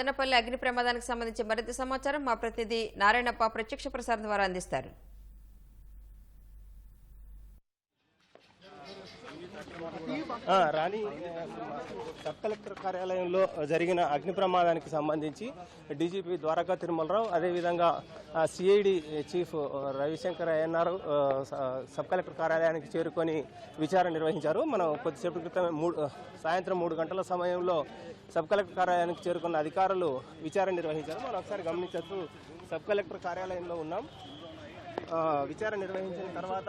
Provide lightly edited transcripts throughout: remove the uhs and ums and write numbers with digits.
మదనపల్లి అగ్ని ప్రమాదానికి సంబంధించి మరింత సమాచారం మా ప్రతినిధి నారాయణప్ప ప్రత్యక్ష ప్రసారం ద్వారా అందిస్తారు. రాణి సబ్ కలెక్టర్ కార్యాలయంలో జరిగిన అగ్ని ప్రమాదానికి సంబంధించి డీజీపీ ద్వారకా తిరుమలరావు, అదేవిధంగా సిఐడి చీఫ్ రవిశంకర్ అయ్యన్నారు సబ్ కలెక్టర్ కార్యాలయానికి చేరుకొని విచారణ నిర్వహించారు. మనం కొద్దిసేపటి క్రితం సాయంత్రం 3 గంటల సమయంలో సబ్ కలెక్టర్ కార్యాలయానికి చేరుకున్న అధికారులు విచారణ నిర్వహించారు. మనం ఒకసారి గమనించవచ్చు, సబ్ కలెక్టర్ కార్యాలయంలో ఉన్నాం. విచారణ నిర్వహించిన తర్వాత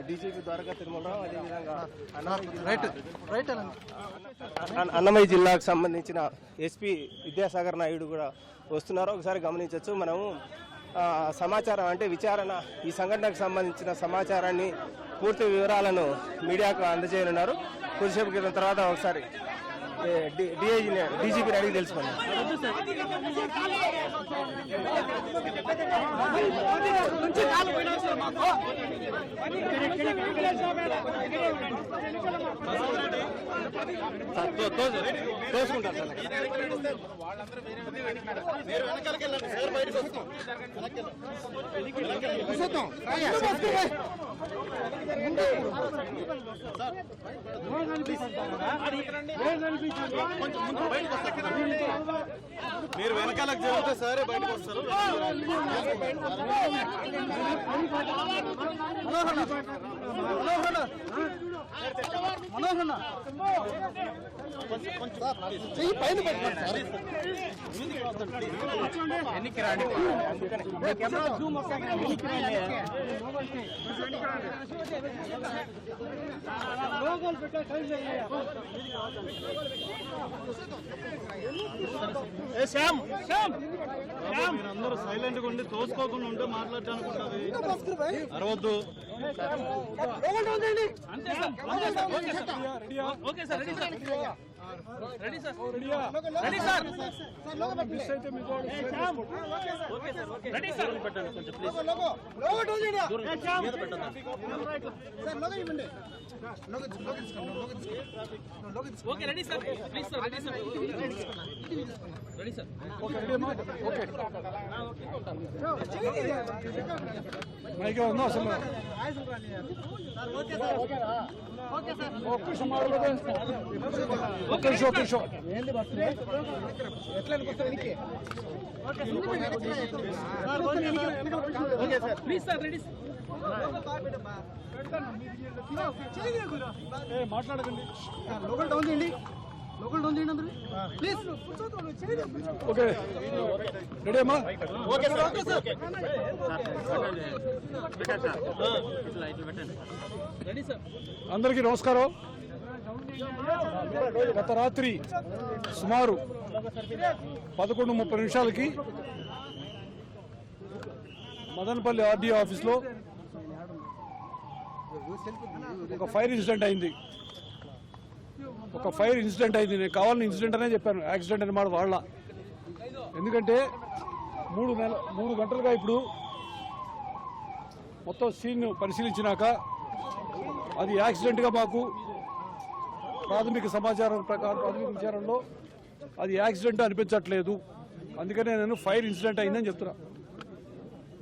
డీజీపీ ద్వారకా తిరుమలరావు, అదేవిధంగా అన్నమయ్య జిల్లాకు సంబంధించిన ఎస్పీ విద్యాసాగర్ నాయుడు కూడా వస్తున్నారు. ఒకసారి గమనించవచ్చు. మనము సమాచారం అంటే విచారణ, ఈ సంఘటనకు సంబంధించిన సమాచారాన్ని, పూర్తి వివరాలను మీడియాకు అందజేయనున్నారు. కొద్దిసేపు క్రితం తర్వాత ఒకసారి డీజీపీని అడిగి తెలుసుకోండి. మీరు వెనకాలకు జరిగితే సరే బయటకు వస్తారు. మీరందరూ సైలెంట్ గా ఉండి తోసుకోకుండా ఉంటే మాట్లాడటానికి ఉంటుంది. అరవద్దు. మాట్లాడకండి. లోకల్ డౌన్ చేయండి, లోకల్ డౌన్ చేయండి అందరూ ప్లీజ్. ఓకే రెడీ అమ్మా? Okay sir. అందరికీ నమస్కారం. గత రాత్రి సుమారు 11:30 మదనపల్లి ఆర్డీఓ ఆఫీస్లో ఒక ఫైర్ ఇన్సిడెంట్ అయింది. నేను కావాలని ఇన్సిడెంట్ అనే చెప్పాను, యాక్సిడెంట్ అని మాట వాళ్ళ. ఎందుకంటే 3 గంటలుగా ఇప్పుడు మొత్తం సీన్ పరిశీలించినాక అది యాక్సిడెంట్గా మాకు ప్రాథమిక సమాచారం ప్రకారం, ప్రాథమిక విచారణలో అది యాక్సిడెంట్ అనిపించట్లేదు. అందుకనే నేను ఫైర్ ఇన్సిడెంట్ అయిందని చెప్తున్నా.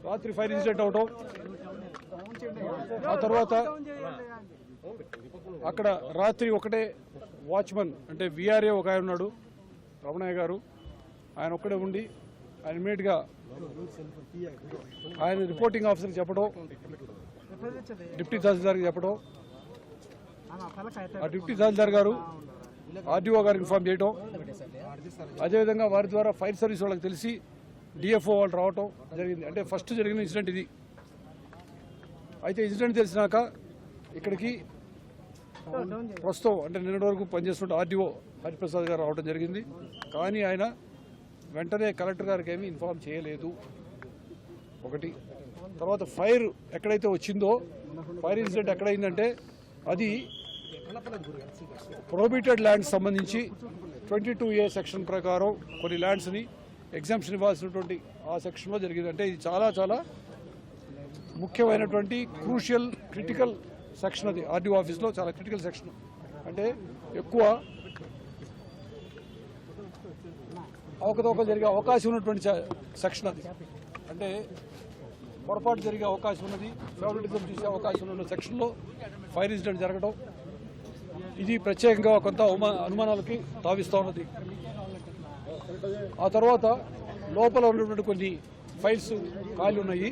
రాత్రి ఫైర్ ఇన్సిడెంట్ అవటం, ఆ తర్వాత అక్కడ రాత్రి ఒకటే వాచ్మన్ అంటే విఆర్ఏ ఒక ఆయన ఉన్నాడు, రమణయ్య గారు. ఆయన ఒక్కడే ఉండి ఆయన ఇమ్మీడియట్గా ఆయన రిపోర్టింగ్ ఆఫీసర్కి చెప్పడం, డిప్యూటీ తహసీల్దార్కి చెప్పడం, ఆ డిప్యూటీ తహసీల్దార్ గారు ఆర్డీఓ గారికి ఇన్ఫార్మ్ చేయడం, అదేవిధంగా వారి ద్వారా ఫైర్ సర్వీస్ వాళ్ళకి తెలిసి డిఎఫ్ఓ వాళ్ళు రావటం జరిగింది. అంటే ఫస్ట్ జరిగిన ఇన్సిడెంట్ ఇది. అయితే ఇన్సిడెంట్ తెలిసినాక ఇక్కడికి ప్రస్తుతం అంటే నిన్నటి వరకు పనిచేస్తున్న ఆర్డీఓ హరిప్రసాద్ గారు రావడం జరిగింది. కానీ ఆయన వెంటనే కలెక్టర్ గారికి ఏమీ ఇన్ఫార్మ్ చేయలేదు. ఒకటి. తర్వాత ఫైర్ ఎక్కడైతే వచ్చిందో, ఫైర్ ఇన్సిడెంట్ ఎక్కడైందంటే అది ప్రొహిబిటెడ్ ల్యాండ్స్ సంబంధించి 22A సెక్షన్ ప్రకారం కొన్ని ల్యాండ్స్ని ఎగ్జామ్షన్ ఇవ్వాల్సినటువంటి ఆ సెక్షన్లో జరిగింది. అంటే ఇది చాలా చాలా ముఖ్యమైనటువంటి క్రూషియల్ క్రిటికల్ సెక్షన్. అది ఆర్డీఓ ఆఫీస్లో చాలా క్రిటికల్ సెక్షన్. అంటే ఎక్కువ అవకతవకలు జరిగే అవకాశం ఉన్నటువంటి సెక్షన్ అది. అంటే పొరపాటు జరిగే అవకాశం ఉన్నది, ఫేవరెటిజం చూసే అవకాశం ఉన్న సెక్షన్లో ఫైర్ ఇన్సిడెంట్ జరగడం ఇది ప్రత్యేకంగా కొంత అనుమానాలకి తావిస్తూ ఉన్నది. ఆ తర్వాత లోపల ఉన్నటువంటి కొన్ని ఫైల్స్ ఖాళీ ఉన్నాయి.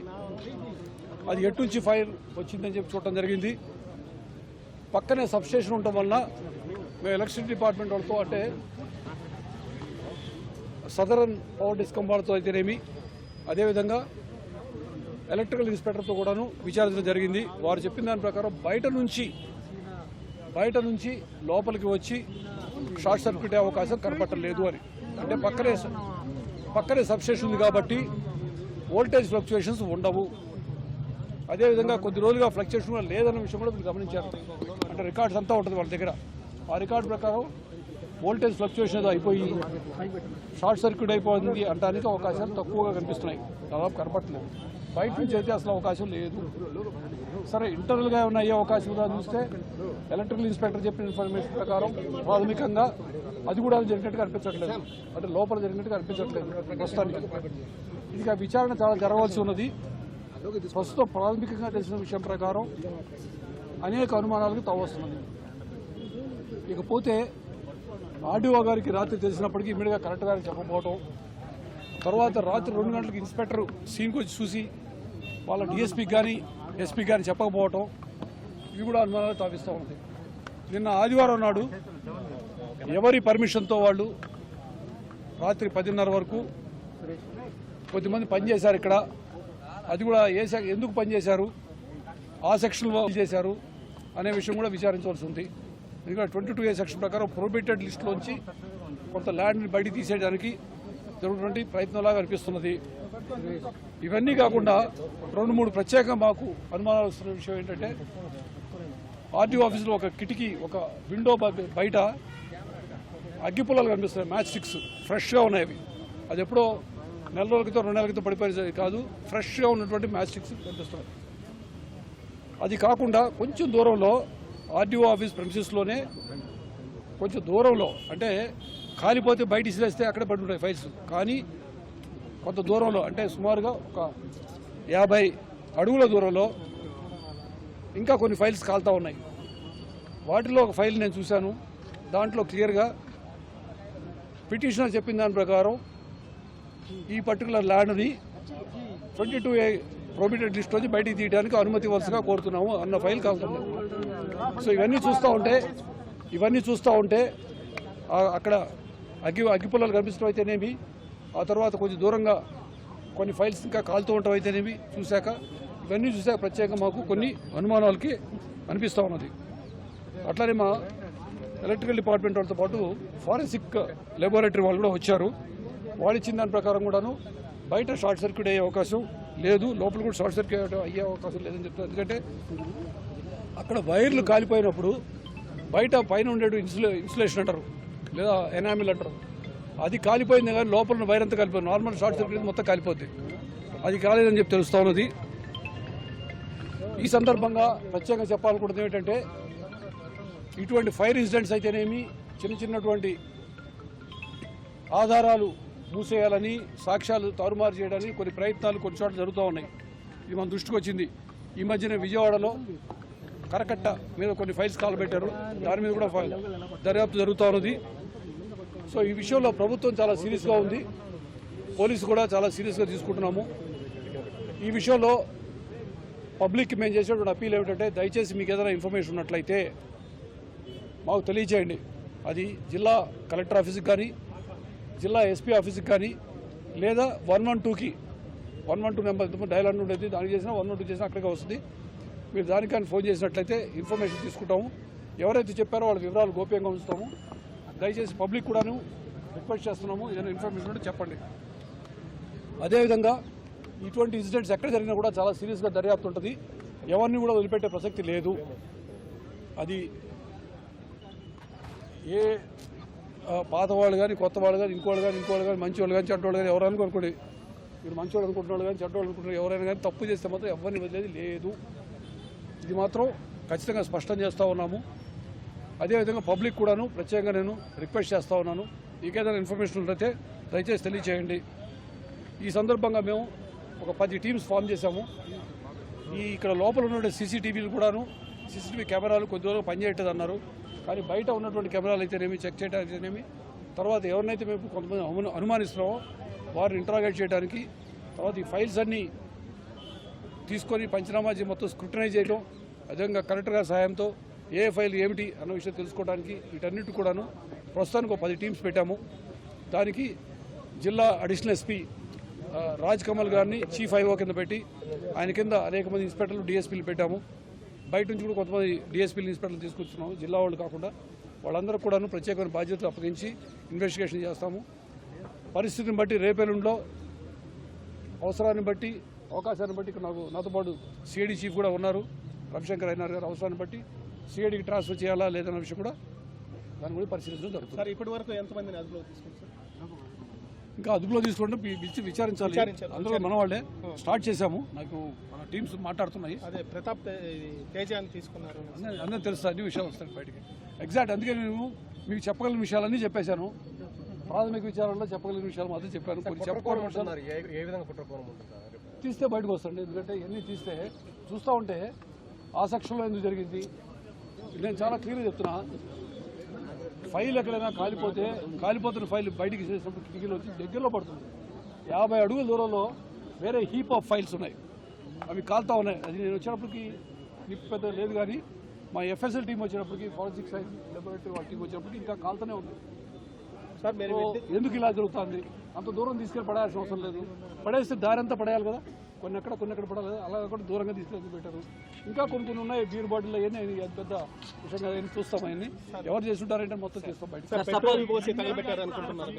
అది ఎటు నుంచి ఫైర్ వచ్చిందని చెప్పి చూడటం జరిగింది. పక్కనే సబ్స్టేషన్ ఉండటం వలన మేము ఎలక్ట్రిసిటీ డిపార్ట్మెంట్ వాళ్ళతో, అంటే సదరన్ పవర్ డిస్కమ్ వాళ్ళతో అయితేనేమి, అదేవిధంగా ఎలక్ట్రికల్ ఇన్స్పెక్టర్తో కూడాను విచారించడం జరిగింది. వారు చెప్పిన దాని ప్రకారం బయట నుంచి లోపలికి వచ్చి షార్ట్ సర్క్యూట్ అయ్యే అవకాశం కనపట్టలేదు అని. అంటే పక్కనే సబ్స్టేషన్ ఉంది కాబట్టి వోల్టేజ్ ఫ్లక్చుయేషన్స్ ఉండవు. అదేవిధంగా కొద్ది రోజులుగా ఫ్లక్చుయేషన్ కూడా లేదన్న విషయం కూడా మీరు గమనించారు. అంటే రికార్డ్స్ అంతా ఉంటుంది వాళ్ళ దగ్గర. ఆ రికార్డు ప్రకారం వోల్టేజ్ ఫ్లక్చుయేషన్ ఏదో అయిపోయి షార్ట్ సర్క్యూట్ అయిపోయింది అంటానికి అవకాశాలు తక్కువగా కనిపిస్తున్నాయి, దాదాపు కనపట్టలేదు. బయట నుంచి అయితే అసలు అవకాశం లేదు. సరే, ఇంటర్నల్గా ఏమైనా అయ్యే అవకాశం ఉందా చూస్తే ఎలక్ట్రికల్ ఇన్స్పెక్టర్ చెప్పిన ఇన్ఫర్మేషన్ ప్రకారం ప్రాథమికంగా అది కూడా జరిగినట్టుగా అనిపించట్లేదు. అంటే లోపల జరిగినట్టుగా అనిపించట్లేదు ప్రస్తుతానికి. ఇంకా విచారణ చాలా జరగవలసి ఉన్నది. ప్రస్తుతం ప్రాథమికంగా తెలిసిన విషయం ప్రకారం అనేక అనుమానాలకు తావస్తున్నది. ఇకపోతే ఆర్డీఓ గారికి రాత్రి తెలిసినప్పటికీ ఇమ్మీడియట్గా కలెక్టర్ గారికి చెప్పకపోవటం, తర్వాత రాత్రి 2 గంటలకు ఇన్స్పెక్టర్ సీన్కి వచ్చి చూసి వాళ్ళ డిఎస్పీకి కానీ ఎస్పీకి కానీ చెప్పకపోవటం, ఇవి కూడా అనుమానాలు తావిస్తూ ఉంది. నిన్న ఆదివారం నాడు ఎవరి పర్మిషన్తో వాళ్ళు రాత్రి 10:30 వరకు కొద్దిమంది పనిచేశారు ఇక్కడ. అది కూడా ఎందుకు పనిచేశారు, ఆ సెక్షన్లో చేశారు అనే విషయం కూడా విచారించవలసి ఉంది. ఎందుకంటే 22A సెక్షన్ ప్రకారం ప్రొహిబిటెడ్ లిస్టులోంచి కొంత ల్యాండ్ని బయటికి తీసేయడానికి జరుగుతున్నటువంటి ప్రయత్నంలాగా అనిపిస్తున్నది. ఇవన్నీ కాకుండా 2-3 ప్రత్యేకంగా మాకు అనుమానాలు వస్తున్న విషయం ఏంటంటే, ఆర్టీఓ ఆఫీసులో ఒక కిటికీ, ఒక విండో బయట అగ్గిపుల్లలు కనిపిస్తున్నాయి. మ్యాచ్ స్టిక్స్ ఫ్రెష్గా ఉన్నాయి. అవి అది ఎప్పుడో 1 నెల క్రితం 2 నెలల క్రితం పడిపోయేది కాదు, ఫ్రెష్గా ఉన్నటువంటి మ్యాచ్ స్టిక్స్ కనిపిస్తున్నాయి. అది కాకుండా కొంచెం దూరంలో ఆర్టీఓ ఆఫీస్ ప్రెమిసెస్లోనే కొంచెం దూరంలో, అంటే కాలిపోతే బయట ఇసిరేస్తే అక్కడే పడి ఉంటాయి ఫైల్స్, కానీ కొంత దూరంలో, అంటే సుమారుగా ఒక 50 అడుగుల దూరంలో ఇంకా కొన్ని ఫైల్స్ కాలుతూ ఉన్నాయి. వాటిలో ఒక ఫైల్ నేను చూశాను. దాంట్లో క్లియర్గా పిటిషనర్ చెప్పిన దాని ప్రకారం ఈ పర్టికులర్ ల్యాండ్ని 22A ప్రొహిబిటెడ్ లిస్ట్ నుంచి బయటికి తీయడానికి అనుమతి వరుసగా కోరుతున్నాము అన్న ఫైల్ కాలుతుంది. సో ఇవన్నీ చూస్తూ ఉంటే అక్కడ అగ్గిపుల్లలు కనిపిస్తూ అయితేనేమి, ఆ తర్వాత కొంచెం దూరంగా కొన్ని ఫైల్స్ ఇంకా కాలుతూ ఉండటం అయితేనేమి ఇవన్నీ చూశాక ప్రత్యేకంగా మాకు కొన్ని అనుమానాలకి అనిపిస్తూ ఉన్నది. అట్లానే మా ఎలక్ట్రికల్ డిపార్ట్మెంట్ వాళ్ళతో పాటు ఫారెన్సిక్ లెబొరేటరీ వాళ్ళు కూడా వచ్చారు. వాళ్ళు ఇచ్చిన దాని ప్రకారం కూడాను బయట షార్ట్ సర్క్యూట్ అయ్యే అవకాశం లేదు, లోపల కూడా షార్ట్ సర్క్యూట్ అయ్యే అవకాశం లేదని చెప్తారు. ఎందుకంటే అక్కడ వైర్లు కాలిపోయినప్పుడు బయట పైన ఉండేది ఇన్సులేషన్ అంటారు, లేదా ఎనామిల్ అంటారు, అది కాలిపోయింది కానీ లోపల వైర్ అంతా కాలిపోయింది. నార్మల్ షార్ట్ సర్క్యూట్ మొత్తం కాలిపోద్ది, అది కాలేదని చెప్పి తెలుస్తూ ఉన్నది. ఈ సందర్భంగా ప్రత్యేకంగా చెప్పాలనుకుంటుంది ఏమిటంటే, ఇటువంటి ఫైర్ ఇన్సిడెంట్స్ అయితేనేమి, చిన్నటువంటి ఆధారాలు మూసేయాలని, సాక్ష్యాలు తారుమారు చేయడానికి కొన్ని ప్రయత్నాలు కొన్ని చోట్ల జరుగుతూ ఉన్నాయి. ఇది మన దృష్టికి వచ్చింది. ఈ మధ్యన విజయవాడలో కరకట్ట మీద కొన్ని ఫైల్స్ కాలబెట్టారు, దాని మీద కూడా దర్యాప్తు జరుగుతూ ఉన్నది. సో ఈ విషయంలో ప్రభుత్వం చాలా సీరియస్గా ఉంది, పోలీసు కూడా చాలా సీరియస్గా తీసుకుంటున్నాము. ఈ విషయంలో పబ్లిక్కి మేము చేసేటువంటి అప్పీల్ ఏమిటంటే, దయచేసి మీకు ఏదైనా ఇన్ఫర్మేషన్ ఉన్నట్లయితే మాకు తెలియచేయండి. అది జిల్లా కలెక్టర్ ఆఫీస్కి కానీ, జిల్లా ఎస్పీ ఆఫీస్కి కానీ, లేదా 112కి 112 నెంబర్ డయల్ అంటూ ఉండేది, దానికి చేసినా 112 చేసినా అక్కడికే వస్తుంది. మీరు దానికని ఫోన్ చేసినట్లయితే ఇన్ఫర్మేషన్ తీసుకుంటాము. ఎవరైతే చెప్పారో వాళ్ళ వివరాలు గోప్యంగా ఉంచుతాము. దయచేసి పబ్లిక్ కూడాను రిక్వెస్ట్ చేస్తున్నాము, ఏదైనా ఇన్ఫర్మేషన్ ఉంటే చెప్పండి. అదేవిధంగా ఇటువంటి ఇన్సిడెంట్స్ ఎక్కడ జరిగినా కూడా చాలా సీరియస్గా దర్యాప్తు ఉంటుంది, ఎవరిని కూడా వదిలిపెట్టే ప్రసక్తి లేదు. అది ఏ పాత వాళ్ళు కానీ, కొత్త వాళ్ళు కానీ, ఇంకోళ్ళు కానీ, మంచి వాళ్ళు కానీ, చెడ్డోళ్ళు కానీ, ఎవరైనా అనుకోండి, మీరు మంచివాళ్ళు అనుకుంటున్నాడు కానీ, చెడ్డోళ్ళు అనుకుంటున్నారు, ఎవరైనా కానీ తప్పు చేస్తే మాత్రం ఎవరిని వదిలేది లేదు. ఇది మాత్రం ఖచ్చితంగా స్పష్టం చేస్తూ ఉన్నాము. అదేవిధంగా పబ్లిక్ కూడాను ప్రత్యేకంగా నేను రిక్వెస్ట్ చేస్తూ ఉన్నాను, మీకేదైనా ఇన్ఫర్మేషన్ ఉంటే దయచేసి తెలియచేయండి. ఈ సందర్భంగా మేము ఒక 10 టీమ్స్ ఫామ్ చేశాము. ఇక్కడ లోపల ఉన్న సీసీటీవీలు కూడాను సీసీటీవీ కెమెరాలు కొద్ది రోజులు పనిచేయట్లేదు అన్నారు. కానీ బయట ఉన్నటువంటి కెమెరాలు అయితేనేమి చెక్ చేయడానికి అయితేనేమి, తర్వాత ఎవరినైతే మేము కొంతమంది అనుమానిస్తున్నామో వారిని ఇంట్రాగేట్ చేయడానికి, తర్వాత ఈ ఫైల్స్ అన్నీ తీసుకొని పంచనామా మొత్తం స్క్రూటనైజ్ చేయడం, అదేవిధంగా కలెక్టర్ గారి సహాయంతో ఏ ఫైల్ ఏమిటి అన్న విషయం తెలుసుకోవడానికి వీటన్నిటి కూడాను ప్రస్తుతానికి ఒక 10 టీమ్స్ పెట్టాము. దానికి జిల్లా అడిషనల్ ఎస్పీ రాజ్ కమల్ గారిని చీఫ్ ఐఓ కింద పెట్టి ఆయన కింద అనేక మంది ఇన్స్పెక్టర్లు డిఎస్పీలు పెట్టాము. బయట నుంచి కూడా కొంతమంది డిఎస్పీలు ఇన్స్పెక్టర్లు తీసుకొస్తున్నాము. జిల్లా వాళ్ళు కాకుండా వాళ్ళందరూ కూడాను ప్రత్యేకమైన బాధ్యతలు అప్పగించి ఇన్వెస్టిగేషన్ చేస్తాము. పరిస్థితిని బట్టి రేపెల్లుండిలో అవసరాన్ని బట్టి అవకాశాన్ని బట్టి ఇక్కడ నాతో పాటు సిఐడి చీఫ్ కూడా ఉన్నారు, రవిశంకర్ అయ్యనార్ గారు. అవసరాన్ని బట్టి సిఐడికి ట్రాన్స్ఫర్ చేయాలా లేదన్న విషయం కూడా దాని కూడా పరిశీలించడం జరుగుతుంది. సార్ ఇప్పటి వరకు ఎంతమందిని అదుపులో తీసుకుంటారు? ఇంకా అదుపులో తీసుకుంటే పిలిచి విచారించాలి. అందులో మన వాళ్ళే స్టార్ట్ చేశాము. నాకు మన టీమ్స్ మాట్లాడుతున్నాయి. అదే ప్రతాప్ తేజాన్ని తీసుకున్నారు అందరూ తెలుస్తుంది, అన్ని విషయాలు వస్తాయి బయటికి. ఎగ్జాక్ట్ అందుకే నేను మీకు చెప్పగలిగిన విషయాలన్నీ చెప్పేశాను. ప్రాథమిక విచారణలో చెప్పగలిగిన విషయాలు మాత్రం చెప్పాను. కొన్ని చెప్పకూడని విషయాలు ఏ విధంగా కుట్రకోణం ఉంటుంది తీస్తే బయటకు వస్తుంది. ఎందుకంటే ఇవన్నీ తీస్తే చూస్తూ ఉంటే ఆ సెక్షన్లో ఎందుకు జరిగింది నేను చాలా క్లియర్గా చెప్తున్నా. ఫైల్ ఎక్కడైనా కాలిపోతున్న ఫైల్ బయటికి చేసినప్పుడు కిటికీలో వచ్చి దగ్గరలో పడుతుంది. 50 అడుగుల దూరంలో వేరే హీప్ ఆఫ్ ఫైల్స్ ఉన్నాయి, అవి కాలుతా ఉన్నాయి. అది నేను వచ్చినప్పటికి నిప్పు పెద్ద లేదు, కానీ మా ఎఫ్ఎస్ఎల్ టీం వచ్చినప్పటికి, ఫారెన్సిక్ సైన్స్ లెబొరేటరీ వాళ్ళ టీం వచ్చినప్పటికి ఇంకా కాలుతూనే ఉంది. సార్ మీరు ఎందుకు ఇలా జరుగుతుంది? అంత దూరం తీసుకెళ్ళి పడేయాల్సిన అవసరం లేదు. పడేస్తే దారి అంతా పడేయాలి కదా, కొన్ని ఎక్కడ పడాలి కదా, అలా కూడా దూరంగా తీసుకెళ్ళి పెట్టారు. ఇంకా కొన్ని ఉన్నాయి బీర్ బాటిల్ అవన్నీ అది పెద్ద విషయంగా అవన్నీ చూస్తాం. అవన్నీ ఎవరు చేస్తుంటారంటే మొత్తం చేస్తాం బయట. పెట్రోల్ పోసి తగలబెట్టారు అనుకుంటున్నారు.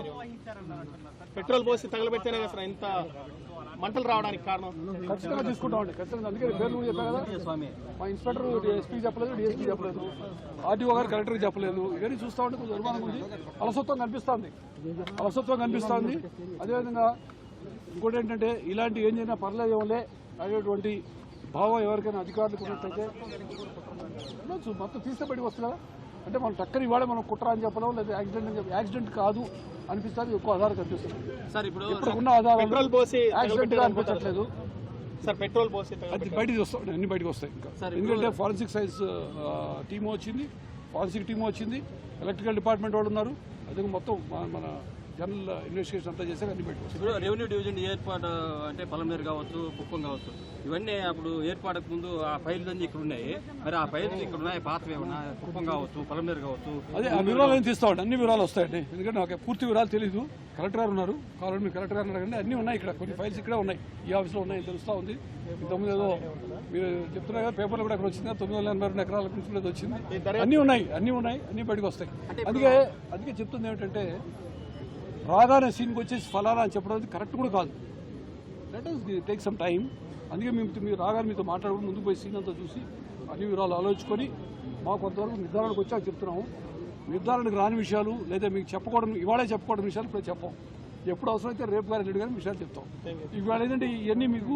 పెట్రోల్ పోసి తగలబెడితేనే కదా సార్ ఇంత మంటలు రావడానికి కారణం. ఖచ్చితంగా తీసుకుంటామండి, ఖచ్చితంగా. అందుకే పేర్లు కూడా చెప్పాను కదా, మా ఇన్స్పెక్టర్ ఎస్పీ చెప్పలేదు, డిఎస్పీ చెప్పలేదు, ఆర్టీఓ గారు కలెక్టర్కి చెప్పలేదు. ఇవన్నీ చూస్తూ ఉంటే కొంచెం అనుమానం ఉంది. అలసత్వం కనిపిస్తుంది. అదేవిధంగా ఇంకోటి ఏంటంటే ఇలాంటి ఏం చేసినా పర్లేదు ఏమలే అనేటువంటి భావం ఎవరికైనా అధికారులకు ఉన్నట్లయితే మొత్తం తీస్తే బయటకు వస్తుంది కదా. అంటే మనం టక్కని ఇవాళ మనం కుట్ర అని చెప్పడం, లేదా యాక్సిడెంట్ అని యాక్సిడెంట్ కాదు అనిపిస్తుంది. ఎక్కువ ఆధారం కనిపిస్తుంది సార్. ఇప్పుడు ఉన్న ఆధారాలు యాక్సిడెంట్ గా అనిపించట్లేదు సార్. పెట్రోల్ పోసి అది బయటకు వస్తాయి, అన్ని బయటకు వస్తాయి. ఇంకా ఎందుకంటే ఫారెన్సిక్ సైన్స్ టీము వచ్చింది, ఫారెన్సిక్ టీము వచ్చింది, ఎలక్ట్రికల్ డిపార్ట్మెంట్ వాళ్ళు ఉన్నారు. అదే మొత్తం మన జనరల్ ఇన్వెస్టిగేషన్ అంతా చేశాక అన్ని బయటకు వస్తాయి. ఇప్పుడు రెవెన్యూ డివిజన్ ఏర్పాటు అంటే పలమనేరు కావచ్చు, కుప్పం కావచ్చు, ఇవన్నీ అప్పుడు ఏర్పాటుకు ముందు ఆ ఫైల్స్ అన్ని ఇక్కడ ఉన్నాయి. మరి ఆ ఫైల్స్ ఇక్కడ ఉన్నాయి, పాతవి ఉన్నాయి, కుప్పం కావచ్చు, పలమనేరు కావచ్చు. అదే ఆ వివరాలు ఏం తీస్తామండి, అన్ని వివరాలు వస్తాయండి. ఎందుకంటే నాకు పూర్తి వివరాలు తెలియదు. కలెక్టర్ గారు ఉన్నారు, కావాలని మీరు కలెక్టర్ గారు అడగండి. అన్నీ ఉన్నాయి ఇక్కడ, కొన్ని ఫైల్స్ ఇక్కడే ఉన్నాయి, ఈ ఆఫీస్లో ఉన్నాయి, తెలుస్తూ ఉంది. ఇంతకుముందు ఏదో మీరు చెప్తున్నారు కదా, పేపర్లో కూడా అక్కడ వచ్చింది 982 ఎకరాల నుంచి ఏదో వచ్చింది. అన్నీ ఉన్నాయి, అన్నీ బయటకు వస్తాయి. అందుకే చెప్తుంది ఏమిటంటే రాగానే సీన్కి వచ్చేసి ఫలానా అని చెప్పడం కరెక్ట్ కూడా కాదు. Let us take some time. అందుకే మీరు రాగానే మీతో మాట్లాడుకుని ముందుకు పోయి సీన్ అంతా చూసి అన్ని వివరాలు ఆలోచించుకొని మాకు కొంతవరకు నిర్ధారణకు వచ్చాక చెప్తున్నాము. నిర్ధారణకు రాని విషయాలు లేదా మీకు ఇవాళే చెప్పుకోవడం విషయాలు ఇప్పుడు చెప్పాం. ఎప్పుడు అవసరమైతే రేపు కానీ ఎల్లుండి కానీ విషయాలు చెప్తాం. ఇవాళ ఏంటంటే ఇవన్నీ మీకు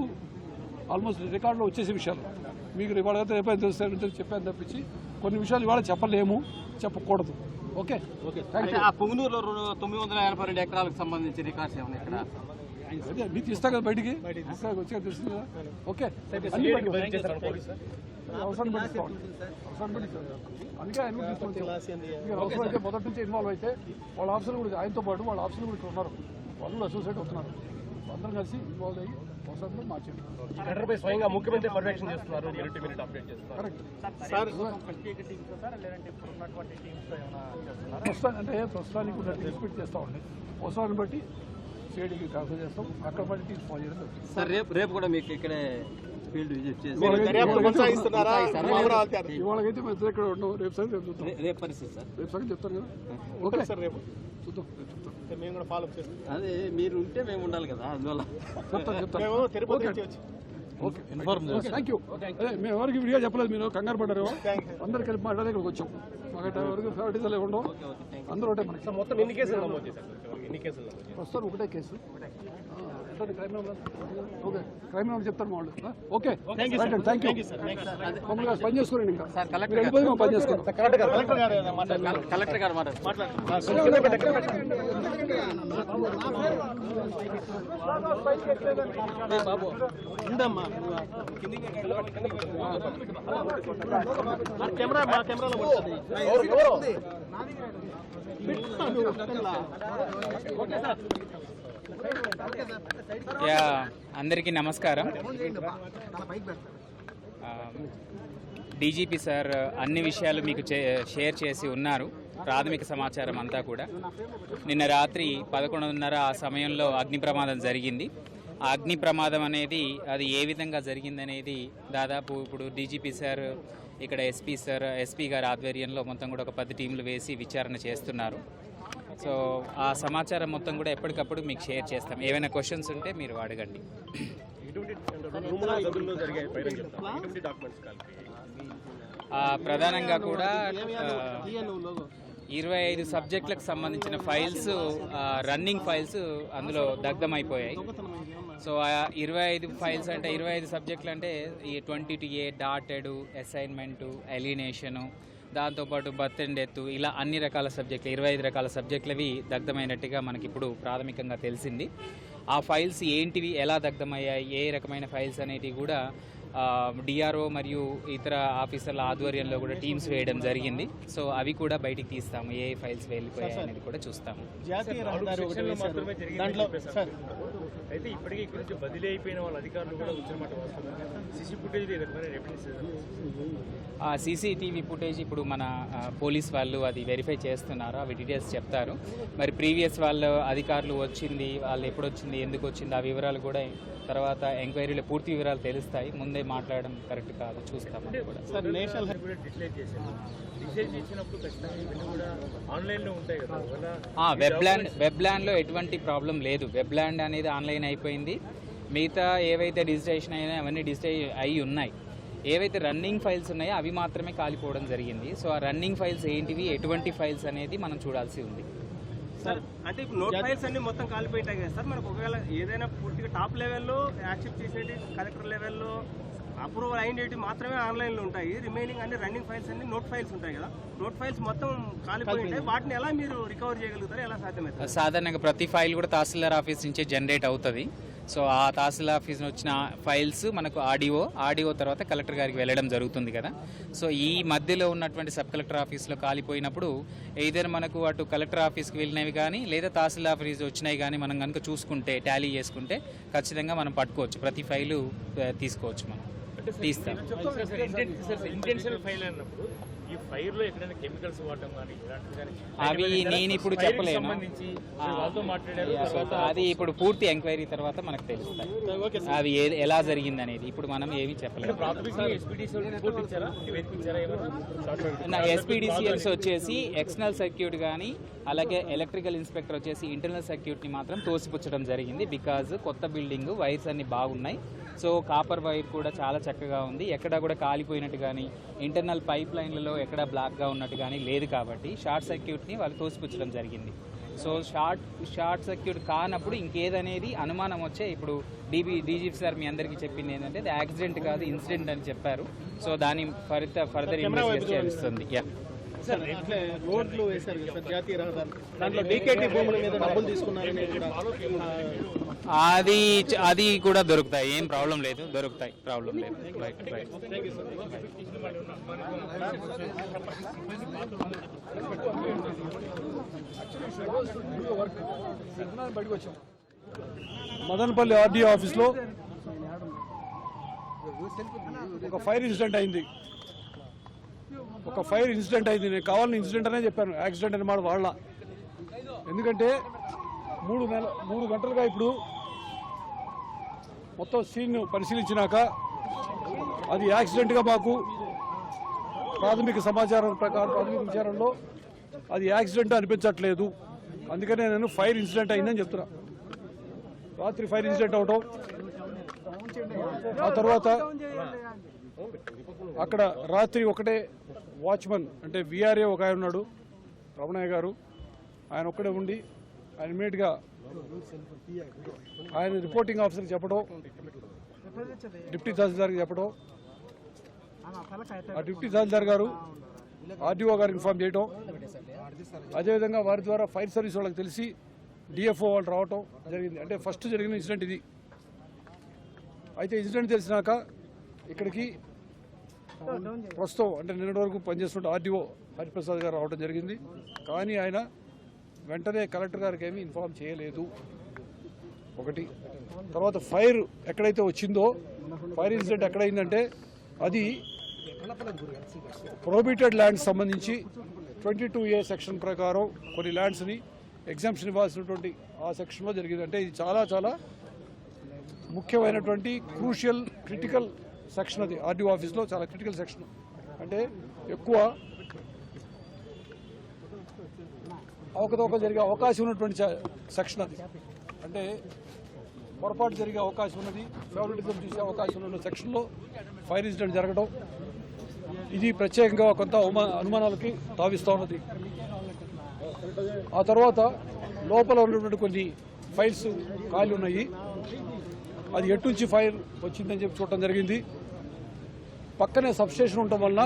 ఆల్మోస్ట్ రికార్డులో వచ్చేసే విషయాలు. మీకు ఇవాళ అయితే రేపైతే తెలుస్తాయని చెప్పాను తప్పించి కొన్ని విషయాలు ఇవాళ చెప్పకూడదు. ఓకే. పొంగునూరులో 982 ఎకరాలకు సంబంధించి రికార్డ్స్ ఏమైనా ఇక్కడ అదే మీకు ఇస్తా కదా బయటికి వచ్చాక తెలుస్తుంది కదా. ఓకే, అన్ని అవసరం పట్టిస్తాం. అందుకే ఆయన అవసరం అయితే మొదటి నుంచి ఇన్వాల్వ్ అయితే వాళ్ళ ఆఫీసులు కూడా ఆయనతో పాటు వాళ్ళ ఆఫీసులు కూడా ఇక్కడ ఉన్నారు, వాళ్ళు అసోసియేట్ అవుతున్నారు. అందరం కలిసి ఇన్వాల్వ్ అయ్యి అవసరం మార్చండి. స్వయంగా ముఖ్యమంత్రి పర్యవేక్షణ చేస్తున్నారు. కరెక్ట్. ప్రస్తుతానికి కూడా ఎక్స్పెక్ట్ చేస్తా ఉండి అవసరాన్ని బట్టి సిఐడికి ట్రాన్స్ఫర్ చేస్తాం. అక్కడ బట్టి టీం ఫాలో చేయడం జరుగుతుంది. సార్ రేపు కూడా మీకు ఇక్కడే ఫీల్డ్ విజిట్ చేసి ఇవాళకైతే మేము ఇక్కడ ఉన్నాం. రేపు చూద్దాం. రేపు పరిస్థితి సార్ రేపు సంగతి చెప్తాను కదా. ఓకే సార్, రేపు చూద్దాం. మేము కూడా ఫాలో అప్ చేస్తాం. అదే మీరు ఉంటే మేము ఉండాలి కదా, అందువల్ల ఓకే. Thank you. అదే మేము ఎవరికి విడిగా చెప్పలేదు, మీరు కంగారు పడ్డారు. అందరు కలిపి మాట్లాడే ఇక్కడికి వచ్చాం. మాకైతే ఎవరికి ఫేవరెటిజాలు ఉండవు, అందరూ ఒకటే మనకి. మొత్తం ఎన్ని కేసులు నమోదు చేశారు? ప్రస్తుతం ఒకటే case crime okay crime number చెప్తాను మా వాళ్ళు ఓకే థ్యాంక్ యూ మమ్మల్ని గారు పని చేసుకోండి ఇంకా మీరు వెళ్ళిపోయి మేము పని చేసుకోండి కలెక్టర్ గారు అందరికీ నమస్కారం. డీజీపీ సార్ అన్ని విషయాలు మీకు షేర్ చేసి ఉన్నారు. ప్రాథమిక సమాచారం అంతా కూడా నిన్న రాత్రి 11:30 ఆ సమయంలో అగ్ని ప్రమాదం జరిగింది. ఆ అగ్ని ప్రమాదం అనేది అది ఏ విధంగా జరిగిందనేది దాదాపు ఇప్పుడు డీజీపీ సార్ ఇక్కడ ఎస్పీ గారి ఆధ్వర్యంలో మొత్తం కూడా ఒక 10 టీంలు వేసి విచారణ చేస్తున్నారు. సో ఆ సమాచారం మొత్తం కూడా ఎప్పటికప్పుడు మీకు షేర్ చేస్తాం. ఏమైనా క్వశ్చన్స్ ఉంటే మీరు అడగండి. ప్రధానంగా కూడా 25 సబ్జెక్టులకు సంబంధించిన ఫైల్స్, రన్నింగ్ ఫైల్స్ అందులో దగ్ధమైపోయాయి. సో ఆ 25 ఫైల్స్ అంటే 25 సబ్జెక్టులు అంటే ఈ 20TA డాటెడ్, అసైన్మెంటు, ఎలినేషను, దాంతోపాటు బర్త్ అండ్ డెత్, ఇలా అన్ని రకాల సబ్జెక్టులు 25 రకాల సబ్జెక్టులవి దగ్ధమైనట్టుగా మనకి ఇప్పుడు ప్రాథమికంగా తెలిసింది. ఆ ఫైల్స్ ఏంటివి, ఎలా దగ్ధమయ్యాయి, ఏ రకమైన ఫైల్స్ అనేటివి కూడా డిఆర్ఓ మరియు ఇతర ఆఫీసర్ల ఆధ్వర్యంలో కూడా టీమ్స్ వేయడం జరిగింది. సో అవి కూడా బయటికి తీస్తాము, ఏ ఫైల్స్ వెళ్ళిపోయాయి అనేది కూడా చూస్తాము. అయితే ఇప్పటికీ ఇక్కడ నుంచి బదిలీ అయిపోయిన వాళ్ళ అధికారులు కూడా వచ్చినమాట వస్తున్నారు. సీసీ ఫుటేజ్ ఆ సీసీటీవీ ఫుటేజ్ ఇప్పుడు మన పోలీస్ వాళ్ళు అది వెరిఫై చేస్తున్నారు, అవి డీటెయిల్స్ చెప్తారు. మరి ప్రీవియస్ వాళ్ళ అధికారులు వచ్చింది, వాళ్ళు ఎప్పుడు వచ్చింది, ఎందుకు వచ్చింది, ఆ వివరాలు కూడా తర్వాత ఎంక్వైరీలో పూర్తి వివరాలు తెలుస్తాయి. ముందే మాట్లాడడం కరెక్ట్ కాదు, చూస్తాము. వెబ్లాండ్లో ఎటువంటి ప్రాబ్లం లేదు. వెబ్లాండ్ అనేది ఆన్లైన్ అయిపోయింది. మిగతా ఏవైతే డిజిటైజేషన్ అయినాయో అవన్నీ డిజిటైజ్ అయి ఉన్నాయి. ఏవైతే రన్నింగ్ ఫైల్స్ ఉన్నాయో అవి మాత్రమే కాలిపోవడం జరిగింది. సో ఆ రన్నింగ్ ఫైల్స్ ఏంటివి, ఎటువంటి ఫైల్స్ అనేది మనం చూడాల్సి ఉంది. సార్ అంటే ఇప్పుడు నోట్ ఫైల్స్ అన్ని మొత్తం కాలిపోయింటాయి కదా సార్. మనకు ఒకవేళ ఏదైనా పూర్తిగా టాప్ లెవెల్లో యాక్సెప్ట్ చేసేటి, కలెక్టర్ లెవెల్లో అప్రూవల్ అయినవి మాత్రమే ఆన్లైన్లో ఉంటాయి. రిమైనింగ్ అన్ని రన్నింగ్ ఫైల్స్ అన్ని నోట్ ఫైల్స్ ఉంటాయి కదా. నోట్ ఫైల్స్ మొత్తం కాలిపోయి ఉంటాయి. వాటిని ఎలా మీరు రికవర్ చేయగలుగుతారు, ఎలా సాధ్యమవుతుంది? సాధారణంగా ప్రతి ఫైల్ కూడా తహసీల్దార్ ఆఫీస్ నుంచే జనరేట్ అవుతుంది. సో ఆ తహసీల్ ఆఫీస్ వచ్చిన ఫైల్స్ మనకు ఆడియో తర్వాత కలెక్టర్ గారికి వెళ్ళడం జరుగుతుంది కదా. సో ఈ మధ్యలో ఉన్నటువంటి సబ్ కలెక్టర్ ఆఫీస్లో కాలిపోయినప్పుడు ఏదైనా మనకు అటు కలెక్టర్ ఆఫీస్కి వెళ్ళినవి కానీ లేదా తహసీల్ ఆఫీస్ వచ్చినవి కానీ మనం కనుక చూసుకుంటే, టాలీ చేసుకుంటే ఖచ్చితంగా మనం పట్టుకోవచ్చు. ప్రతి ఫైలు తీసుకోవచ్చు, మనం తీస్తాం. ఈ ఫైర్ లో ఎక్కడైనా కెమికల్స్ వాడడం కానీ అవి నేను ఇప్పుడు చెప్పలేను. అది ఇప్పుడు పూర్తి ఎంక్వైరీ తర్వాత మనకు తెలుస్తాయి అది ఎలా జరిగింది అనేది. ఇప్పుడు మనం ఏమీ చెప్పలేము. ఎస్పీడీసీఎల్స్ వచ్చేసి ఎక్స్టర్నల్ సర్క్యూట్ కానీ అలాగే ఎలక్ట్రికల్ ఇన్స్పెక్టర్ వచ్చేసి ఇంటర్నల్ సర్క్యూట్ని మాత్రం తోసిపుచ్చడం జరిగింది. బికాజ్ కొత్త బిల్డింగ్, వైర్స్ అన్ని బాగున్నాయి. సో కాపర్ వైర్ కూడా చాలా చక్కగా ఉంది. ఎక్కడ కూడా కాలిపోయినట్టు కానీ ఇంటర్నల్ పైప్ లైన్లలో ఎక్కడ బ్లాక్గా ఉన్నట్టు కానీ లేదు. కాబట్టి షార్ట్ సర్క్యూట్ని వాళ్ళు తోసిపుచ్చడం జరిగింది. సో షార్ట్ సర్క్యూట్ కానప్పుడు ఇంకేదనేది అనుమానం వచ్చే ఇప్పుడు డీజీపీ సార్ మీ అందరికీ చెప్పింది ఏంటంటే అది యాక్సిడెంట్ కాదు, ఇన్సిడెంట్ అని చెప్పారు. సో దాని ఫర్దర్ ఇన్వెస్టిగేషన్ చేస్తుంది. రోడ్లు వేశారు సార్, జాతీయ రహదారులు, దాంట్లో డీకేటీ భూముల మీద డబ్బులు తీసుకున్నారని అది కూడా దొరుకుతాయి. ఏం ప్రాబ్లం లేదు, దొరుకుతాయి, ప్రాబ్లం లేదు. రైట్. మదనపల్లి ఆర్డీఓ ఆఫీస్లో ఒక ఫైర్ ఇన్సిడెంట్ అయింది. నేను కావాలని ఇన్సిడెంట్ అనే చెప్పాను, యాక్సిడెంట్ అని మాట వాళ్ళ. ఎందుకంటే 3 గంటలుగా ఇప్పుడు మొత్తం సీన్ పరిశీలించినాక అది యాక్సిడెంట్గా మాకు ప్రాథమిక సమాచారం ప్రకారం ప్రాథమిక విచారణలో అది యాక్సిడెంట్ అనిపించట్లేదు. అందుకనే నేను ఫైర్ ఇన్సిడెంట్ అయిందని చెప్తున్నా. రాత్రి ఫైర్ ఇన్సిడెంట్ అవటం, ఆ తర్వాత అక్కడ రాత్రి ఒకటే వాచ్మన్ అంటే విఆర్ఏ ఒక ఆయన ఉన్నాడు, రమణయ్య గారు, ఆయన ఒక్కడే ఉండి ఆయన ఇమీడియట్గా ఆయన రిపోర్టింగ్ ఆఫీసర్కి చెప్పడం, డిప్యూటీ తహసీల్దార్కి చెప్పడం, ఆ డిప్యూటీ తహసీల్దార్ గారు ఆర్డీఓ గారికి ఇన్ఫార్మ్ చేయడం, అదేవిధంగా వారి ద్వారా ఫైర్ సర్వీస్ వాళ్ళకి తెలిసి డిఎఫ్ఓ వాళ్ళు రావటం జరిగింది. అంటే ఫస్ట్ జరిగిన ఇన్సిడెంట్ ఇది. అయితే ఇన్సిడెంట్ తెలిసినాక ఇక్కడికి ప్రస్తుతం అంటే నిన్నటి వరకు పనిచేస్తున్న ఆర్డీఓ హరిప్రసాద్ గారు రావడం జరిగింది. కానీ ఆయన వెంటనే కలెక్టర్ గారికి ఏమీ ఇన్ఫార్మ్ చేయలేదు. ఒకటి. తర్వాత ఫైర్ ఎక్కడైతే వచ్చిందో, ఫైర్ ఇన్సిడెంట్ ఎక్కడైందంటే అది ప్రొహిబిటెడ్ ల్యాండ్స్ సంబంధించి 22A సెక్షన్ ప్రకారం కొన్ని ల్యాండ్స్ని ఎగ్జామ్షన్ ఇవ్వాల్సినటువంటి ఆ సెక్షన్లో జరిగింది. అంటే ఇది చాలా చాలా ముఖ్యమైనటువంటి క్రూషియల్ క్రిటికల్ సెక్షన్. అది ఆర్డీఓ ఆఫీస్లో చాలా క్రిటికల్ సెక్షన్. అంటే ఎక్కువ అవకతవకలు జరిగే అవకాశం ఉన్నటువంటి సెక్షన్ అది. అంటే పొరపాటు జరిగే అవకాశం ఉన్నది, ఫేవరెటిజం చూసే అవకాశం ఉన్న సెక్షన్లో ఫైర్ ఇన్సిడెంట్ జరగడం ఇది ప్రత్యేకంగా కొంత అనుమానాలకి తావిస్తూ ఉన్నది. ఆ తర్వాత లోపల ఉన్నటువంటి కొన్ని ఫైల్స్ ఖాళీ ఉన్నాయి. అది ఎటు నుంచి ఫైర్ వచ్చిందని చెప్పి చూడటం జరిగింది. పక్కనే సబ్స్టేషన్ ఉండటం వలన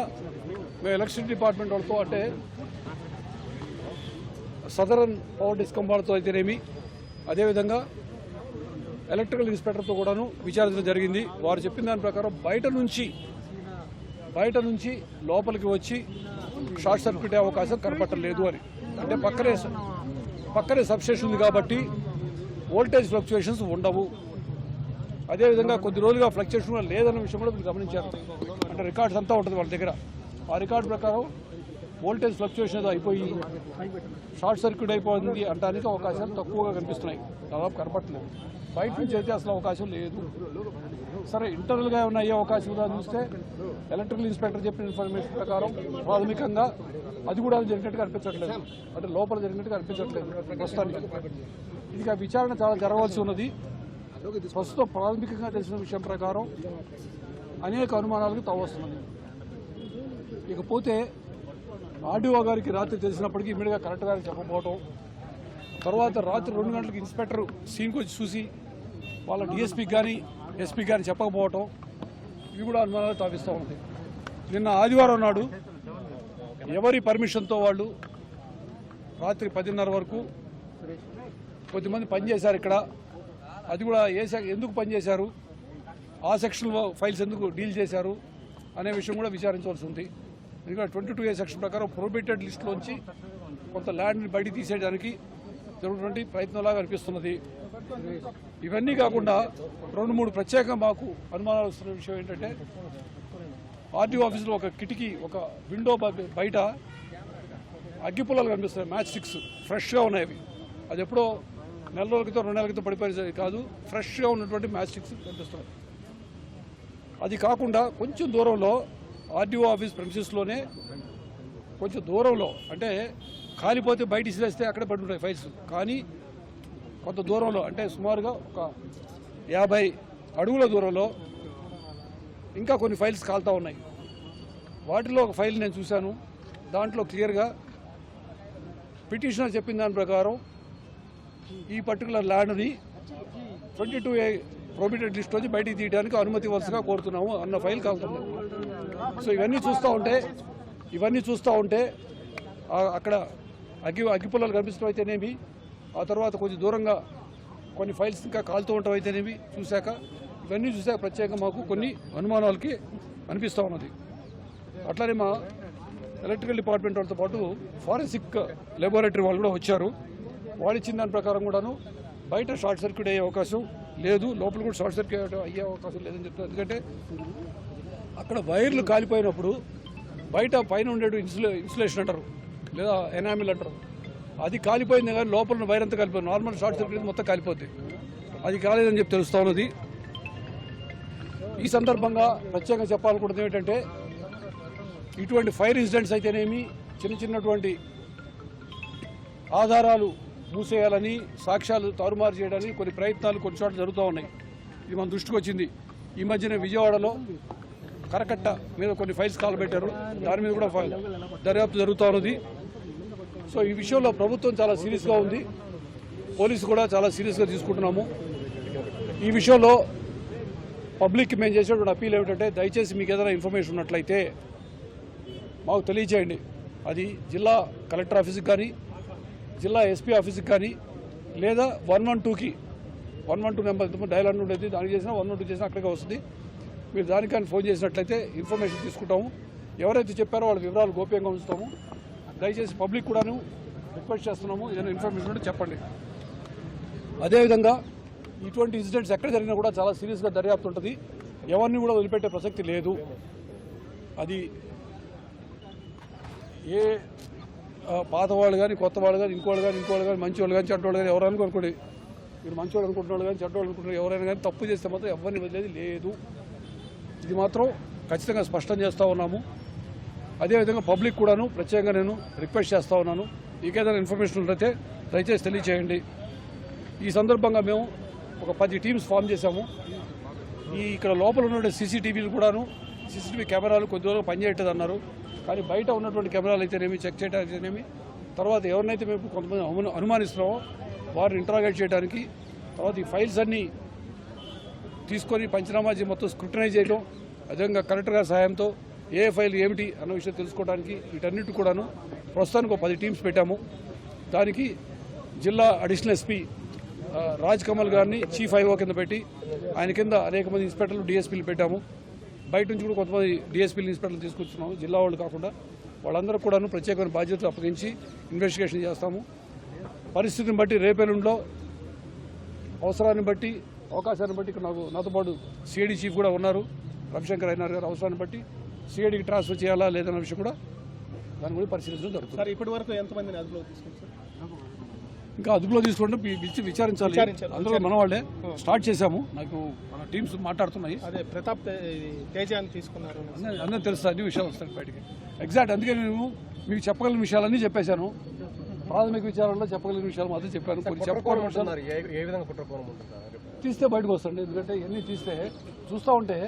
మేము ఎలక్ట్రిసిటీ డిపార్ట్మెంట్ వాళ్ళతో, అంటే సదరన్ పవర్ డిస్కమ్ వాళ్ళతో అయితేనేమి, అదేవిధంగా ఎలక్ట్రికల్ ఇన్స్పెక్టర్తో కూడాను విచారించడం జరిగింది. వారు చెప్పిన దాని ప్రకారం బయట నుంచి లోపలికి వచ్చి షార్ట్ సర్క్యూట్ అయ్యే అవకాశం కనపట్టలేదు అని. అంటే పక్కనే సబ్స్టేషన్ ఉంది కాబట్టి వోల్టేజ్ ఫ్లక్చుయేషన్స్ ఉండవు. అదేవిధంగా కొద్ది రోజులుగా ఫ్లక్చుయేషన్ కూడా లేదన్న విషయం కూడా మీరు గమనించారు. అంటే రికార్డ్స్ అంతా ఉంటుంది వాళ్ళ దగ్గర. ఆ రికార్డు ప్రకారం వోల్టేజ్ ఫ్లక్చుయేషన్ ఏదో అయిపోయి షార్ట్ సర్క్యూట్ అయిపోయింది అంటానికి అవకాశాలు తక్కువగా కనిపిస్తున్నాయి, దాదాపు కనపట్టలేదు. బయట నుంచి అయితే అసలు అవకాశం లేదు. సరే, ఇంటర్నల్గా ఏమైనా అయ్యే అవకాశం ఉందా చూస్తే ఎలక్ట్రికల్ ఇన్స్పెక్టర్ చెప్పిన ఇన్ఫర్మేషన్ ప్రకారం ప్రాథమికంగా అది కూడా జరిగినట్టుగా అనిపించట్లేదు. అంటే లోపల జరిగినట్టుగా అనిపించట్లేదు ప్రస్తుతానికి. ఇది విచారణ చాలా జరగవలసి ఉన్నది. ప్రస్తుతం ప్రాథమికంగా తెలిసిన విషయం ప్రకారం అనేక అనుమానాలకు తావొస్తున్నది. ఇకపోతే ఆర్డీఓ గారికి రాత్రి తెలిసినప్పటికీ ఇమ్మీడియట్గా కలెక్టర్ గారికి చెప్పకపోవటం, తర్వాత రాత్రి 2 గంటలకు ఇన్స్పెక్టర్ సీన్కి వచ్చి చూసి వాళ్ళ డిఎస్పీకి కానీ ఎస్పీ కానీ చెప్పకపోవటం, ఇవి కూడా అనుమానాలు తావిస్తూ ఉంది. నిన్న ఆదివారం నాడు ఎవరి పర్మిషన్తో వాళ్ళు రాత్రి 10:30 వరకు కొద్దిమంది పనిచేశారు ఇక్కడ. అది కూడా ఎందుకు పనిచేశారు, ఆ సెక్షన్లో ఫైల్స్ ఎందుకు డీల్ చేశారు అనే విషయం కూడా విచారించవలసి ఉంది. ఎందుకంటే 22A సెక్షన్ ప్రకారం ప్రొహిబిటెడ్ లిస్టులోంచి కొంత ల్యాండ్ని బయటికి తీసేయడానికి జరుగుతున్నటువంటి ప్రయత్నంలాగా అనిపిస్తున్నది. ఇవన్నీ కాకుండా 2-3 ప్రత్యేకంగా మాకు అనుమానాలు వస్తున్న విషయం ఏంటంటే, ఆర్డీఓ ఆఫీసులో ఒక కిటికీ, ఒక విండో బయట అగ్గిపుల్లలు కనిపిస్తున్నాయి. మ్యాచ్ స్టిక్స్ ఫ్రెష్గా ఉన్నాయి. అవి అది ఎప్పుడో నెల రోజుల క్రితం 2 నెలల క్రితం పడిపోయేది కాదు, ఫ్రెష్గా ఉన్నటువంటి మ్యాచ్ స్టిక్స్ కనిపిస్తున్నాయి. అది కాకుండా కొంచెం దూరంలో ఆర్డీఓ ఆఫీస్ ప్రెమిసెస్లోనే కొంచెం దూరంలో, అంటే కాలిపోతే బయట ఇసిరేస్తే అక్కడే పడి ఉంటాయి ఫైల్స్, కానీ కొంత దూరంలో, అంటే సుమారుగా ఒక 50 అడుగుల దూరంలో ఇంకా కొన్ని ఫైల్స్ కాలుతూ ఉన్నాయి. వాటిలో ఒక ఫైల్ నేను చూశాను. దాంట్లో క్లియర్గా పిటిషనర్ చెప్పిన దాని ప్రకారం ఈ పర్టికులర్ ల్యాండ్ని 22A ప్రొహిబిటెడ్ లిస్ట్ వచ్చి బయటికి తీయడానికి అనుమతి వరుసగా కోరుతున్నాము అన్న ఫైల్ కాలుతుంది. సో ఇవన్నీ చూస్తూ ఉంటే అక్కడ అగ్గిపుల్లలు కనిపిస్తూ అయితేనేమి, ఆ తర్వాత కొంచెం దూరంగా కొన్ని ఫైల్స్ ఇంకా కాలుతూ ఉండటం అయితేనేమి ఇవన్నీ చూశాక ప్రత్యేకంగా మాకు కొన్ని అనుమానాలకి అనిపిస్తూ ఉన్నది. అట్లానే మా ఎలక్ట్రికల్ డిపార్ట్మెంట్ వాళ్ళతో పాటు ఫారెన్సిక్ లెబొరేటరీ వాళ్ళు కూడా వచ్చారు. వాళ్ళు ఇచ్చిన దాని ప్రకారం కూడాను బయట షార్ట్ సర్క్యూట్ అయ్యే అవకాశం లేదు, లోపల కూడా షార్ట్ సర్క్యూట్ అయ్యే అవకాశం లేదని చెప్తారు. ఎందుకంటే అక్కడ వైర్లు కాలిపోయినప్పుడు బయట పైన ఉండేది ఇన్సులేషన్ అంటారు, లేదా ఎనామిల్ అంటారు, అది కాలిపోయింది. కానీ లోపల ఉన్న వైర్ అంతా కాలిపోయింది. నార్మల్ షార్ట్ సర్క్యూట్ మొత్తం కాలిపోద్ది. అది కాలేదని చెప్పి తెలుస్తూ ఉన్నది. ఈ సందర్భంగా ప్రత్యేకంగా చెప్పాలనుకుంటుంది ఏంటంటే, ఇటువంటి ఫైర్ ఇన్సిడెంట్స్ అయితేనేమి, చిన్నటువంటి ఆధారాలు మూసేయాలని, సాక్ష్యాలు తారుమారు చేయడానికి కొన్ని ప్రయత్నాలు కొన్ని చోట్ల జరుగుతూ ఉన్నాయి. ఇది మన దృష్టికి వచ్చింది. ఈ మధ్యన విజయవాడలో కరకట్ట మీద కొన్ని ఫైల్స్ కాలబెట్టారు. దాని మీద కూడా దర్యాప్తు జరుగుతూ ఉన్నది. సో ఈ విషయంలో ప్రభుత్వం చాలా సీరియస్గా ఉంది. పోలీసు కూడా చాలా సీరియస్గా తీసుకుంటున్నాము. ఈ విషయంలో పబ్లిక్కి మేము చేసేటువంటి అప్పీల్ ఏమిటంటే దయచేసి మీకు ఏదైనా ఇన్ఫర్మేషన్ ఉన్నట్లయితే మాకు తెలియచేయండి. అది జిల్లా కలెక్టర్ ఆఫీస్కి కానీ జిల్లా ఎస్పీ ఆఫీస్కి కానీ లేదా 112కి 112 నెంబర్ డయల్ ఉండేది, దానికి చేసినా 112 చేసినా అక్కడికే వస్తుంది. మీరు దానికి కానీ ఫోన్ చేసినట్లయితే ఇన్ఫర్మేషన్ తీసుకుంటాము. ఎవరైతే చెప్పారో వాళ్ళ వివరాలు గోప్యంగా ఉంచుతాము. దయచేసి పబ్లిక్ కూడాను రిక్వెస్ట్ చేస్తున్నాము, ఏదైనా ఇన్ఫర్మేషన్ ఉంటే చెప్పండి. అదేవిధంగా ఇటువంటి ఇన్సిడెంట్స్ ఎక్కడ జరిగినా కూడా చాలా సీరియస్గా దర్యాప్తు ఉంటుంది. ఎవరిని కూడా వదిలిపెట్టే ప్రసక్తి లేదు. అది ఏ పాత వాళ్ళు కానీ కొత్త వాళ్ళు కానీ ఇంకోళ్ళు కానీ మంచి వాళ్ళు కానీ చెడ్డవాళ్ళు కానీ ఎవరైనా అనుకోండి, మీరు మంచివాళ్ళు అనుకుంటున్న కానీ చెడ్డవాళ్ళు అనుకుంటున్నారు ఎవరైనా కానీ తప్పు చేస్తే మాత్రం ఎవరిని వదిలేది లేదు. ఇది మాత్రం ఖచ్చితంగా స్పష్టం చేస్తూ ఉన్నాము. అదేవిధంగా పబ్లిక్ కూడాను ప్రత్యేకంగా నేను రిక్వెస్ట్ చేస్తూ ఉన్నాను, మీకేదైనా ఇన్ఫర్మేషన్ ఉంటే దయచేసి తెలియచేయండి. ఈ సందర్భంగా మేము ఒక 10 టీమ్స్ ఫామ్ చేశాము. ఇక్కడ లోపల ఉన్న సీసీటీవీలు కూడాను సీసీటీవీ కెమెరాలు కొద్ది రోజులు పనిచేయట్లేదు అన్నారు. కానీ బయట ఉన్నటువంటి కెమెరాలు అయితేనేమి చెక్ చేయడానికి అయితేనేమి, తర్వాత ఎవరినైతే మేము కొంతమంది అనుమానిస్తున్నామో వారిని ఇంటరాగేట్ చేయడానికి, తర్వాత ఈ ఫైల్స్ అన్నీ తీసుకొని పంచనామా మొత్తం స్క్రూటనైజ్ చేయడం, అదేవిధంగా కలెక్టర్ గారి సహాయంతో ఏ ఫైల్ ఏమిటి అన్న విషయం తెలుసుకోవడానికి వీటన్నిటి కూడాను ప్రస్తుతానికి 10 టీమ్స్ పెట్టాము. దానికి జిల్లా అడిషనల్ ఎస్పీ రాజ్ కమల్ గారిని చీఫ్ ఐఓ కింద పెట్టి ఆయన కింద అనేక మంది ఇన్స్పెక్టర్లు డిఎస్పీలు పెట్టాము. బయట నుంచి కూడా కొంతమంది డిఎస్పీలు ఇన్స్పెక్టర్లు తీసుకొచ్చున్నాము, జిల్లా వాళ్ళు కాకుండా. వాళ్ళందరూ కూడాను ప్రత్యేకమైన బాధ్యతలు అప్పగించి ఇన్వెస్టిగేషన్ చేస్తాము. పరిస్థితిని బట్టి రేపెల్లుండిలో అవసరాన్ని బట్టి అవకాశాన్ని బట్టి ఇక్కడ నాతో పాటు సిఐడి చీఫ్ కూడా ఉన్నారు, రవిశంకర్ అయ్యనార్ గారు. అవసరాన్ని బట్టి సిఐడికి ట్రాన్స్ఫర్ చేయాలా లేదన్న విషయం కూడా దాని గురించి పరిశీలించడం జరుగుతుంది. సార్ ఇప్పటి వరకు ఎంతమందిని అదుపులో తీసుకుంటారు? ఇంకా అదుపులో తీసుకుంటే విచారించాలి. అందులో మన వాళ్ళే స్టార్ట్ చేశాము. నాకు మన టీమ్స్ మాట్లాడుతున్నాయి. అదే ప్రతాప్ తేజాన్ని తీసుకున్నారు అందరూ తెలుస్తుంది, అన్ని విషయాలు వస్తాయి బయటికి. ఎగ్జాక్ట్ అందుకే నేను మీకు చెప్పగలిగిన విషయాలన్నీ చెప్పేశాను. ప్రాథమిక విచారంలో చెప్పగలిగిన విషయాలు మాత్రం చెప్పాను. కొన్ని చెప్పకూడని విషయాలు ఏ విధంగా కుట్రకోణం ఉంటుంది తీస్తే బయటకు వస్తుంది. ఎందుకంటే ఇవన్నీ తీస్తే చూస్తూ ఉంటే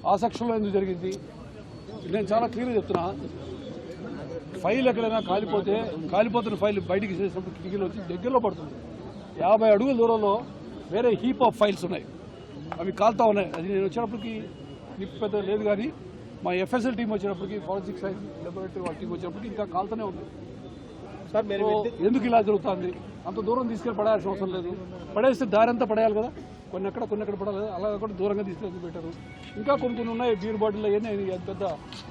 ఆ సెక్షన్లో ఎందుకు జరిగింది నేను చాలా క్లియర్గా చెప్తున్నా. ఫైల్ ఎక్కడైనా కాలిపోతున్న ఫైల్ బయటికి చేసినప్పుడు కిటికీలో వచ్చి దగ్గరలో పడుతుంది. 50 అడుగుల దూరంలో వేరే హీప్ ఆఫ్ ఫైల్స్ ఉన్నాయి, అవి కాలుతా ఉన్నాయి. అది నేను వచ్చినప్పటికి నిప్పు పెద్ద లేదు, కానీ మా ఎఫ్ఎస్ఎల్ టీం వచ్చినప్పటికి, ఫారెన్సిక్ సైన్స్ లెబొరేటరీ వాళ్ళ టీం వచ్చినప్పటికి ఇంకా కాలుతూనే ఉంది. సార్ మీరు ఎందుకు ఇలా జరుగుతుంది? అంత దూరం తీసుకెళ్ళి పడేయాల్సిన అవసరం లేదు. పడేస్తే దారి అంతా పడేయాలి కదా, కొన్ని ఎక్కడ పడాలి, అలా కూడా దూరంగా తీసుకెళ్ళి పెట్టారు. ఇంకా కొన్ని ఉన్నాయి బీర్ బాటిల్ అవన్నీ పెద్ద